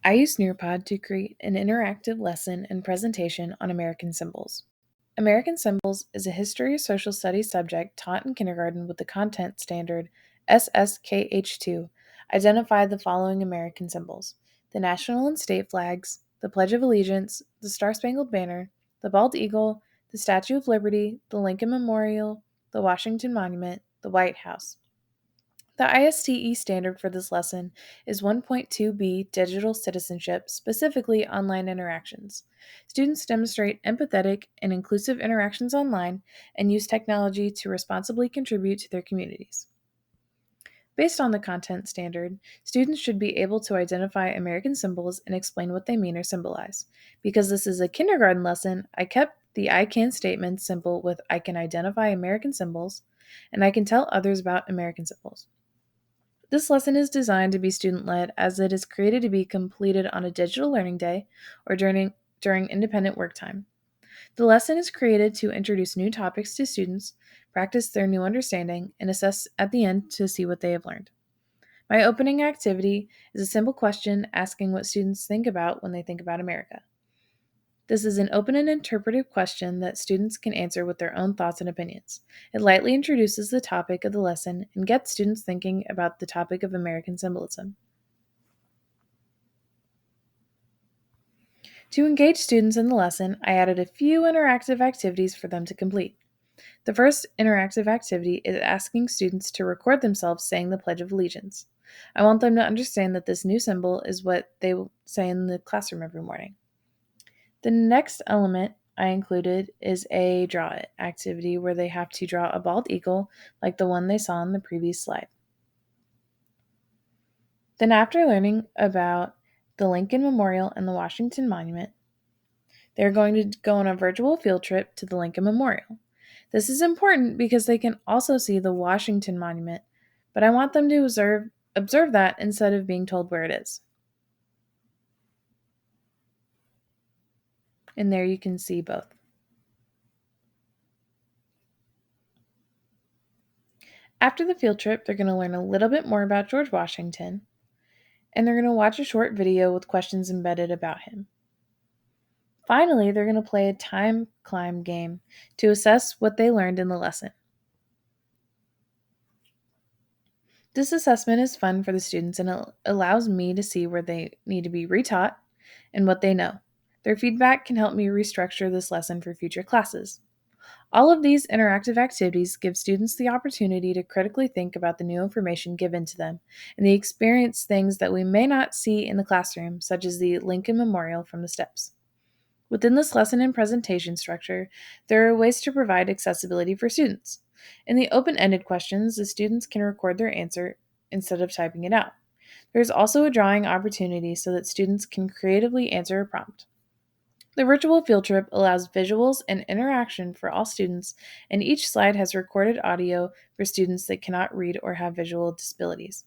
I use Nearpod to create an interactive lesson and presentation on American symbols. American symbols is a history or social studies subject taught in kindergarten with the content standard SSKH2. Identify the following American symbols: the national and state flags, the Pledge of Allegiance, the Star Spangled Banner, the Bald Eagle, the Statue of Liberty, the Lincoln Memorial, the Washington Monument, the White House. The ISTE standard for this lesson is 1.2b Digital Citizenship, specifically online interactions. Students demonstrate empathetic and inclusive interactions online and use technology to responsibly contribute to their communities. Based on the content standard, students should be able to identify American symbols and explain what they mean or symbolize. Because this is a kindergarten lesson, I kept the I can statement simple with I can identify American symbols and I can tell others about American symbols. This lesson is designed to be student-led as it is created to be completed on a digital learning day or during independent work time. The lesson is created to introduce new topics to students, practice their new understanding, and assess at the end to see what they have learned. My opening activity is a simple question asking what students think about when they think about America. This is an open and interpretive question that students can answer with their own thoughts and opinions. It lightly introduces the topic of the lesson and gets students thinking about the topic of American symbolism. To engage students in the lesson, I added a few interactive activities for them to complete. The first interactive activity is asking students to record themselves saying the Pledge of Allegiance. I want them to understand that this new symbol is what they will say in the classroom every morning. The next element I included is a draw it activity where they have to draw a bald eagle like the one they saw in the previous slide. Then, after learning about the Lincoln Memorial and the Washington Monument, they're going to go on a virtual field trip to the Lincoln Memorial. This is important because they can also see the Washington Monument, but I want them to observe that instead of being told where it is. And there you can see both. After the field trip, they're going to learn a little bit more about George Washington, and they're going to watch a short video with questions embedded about him. Finally, they're going to play a time climb game to assess what they learned in the lesson. This assessment is fun for the students and it allows me to see where they need to be retaught and what they know. Their feedback can help me restructure this lesson for future classes. All of these interactive activities give students the opportunity to critically think about the new information given to them and they experience things that we may not see in the classroom, such as the Lincoln Memorial from the steps. Within this lesson and presentation structure, there are ways to provide accessibility for students. In the open-ended questions, the students can record their answer instead of typing it out. There's also a drawing opportunity so that students can creatively answer a prompt. The virtual field trip allows visuals and interaction for all students, and each slide has recorded audio for students that cannot read or have visual disabilities.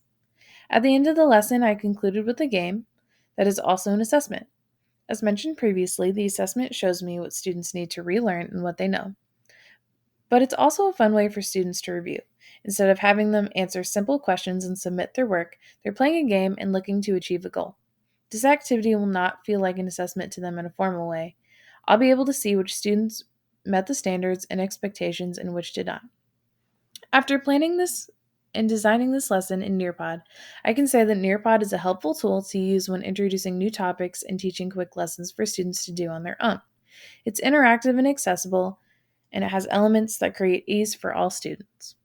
At the end of the lesson, I concluded with a game that is also an assessment. As mentioned previously, the assessment shows me what students need to relearn and what they know. But it's also a fun way for students to review. Instead of having them answer simple questions and submit their work, they're playing a game and looking to achieve a goal. This activity will not feel like an assessment to them in a formal way. I'll be able to see which students met the standards and expectations and which did not. After planning this and designing this lesson in Nearpod, I can say that Nearpod is a helpful tool to use when introducing new topics and teaching quick lessons for students to do on their own. It's interactive and accessible, and it has elements that create ease for all students.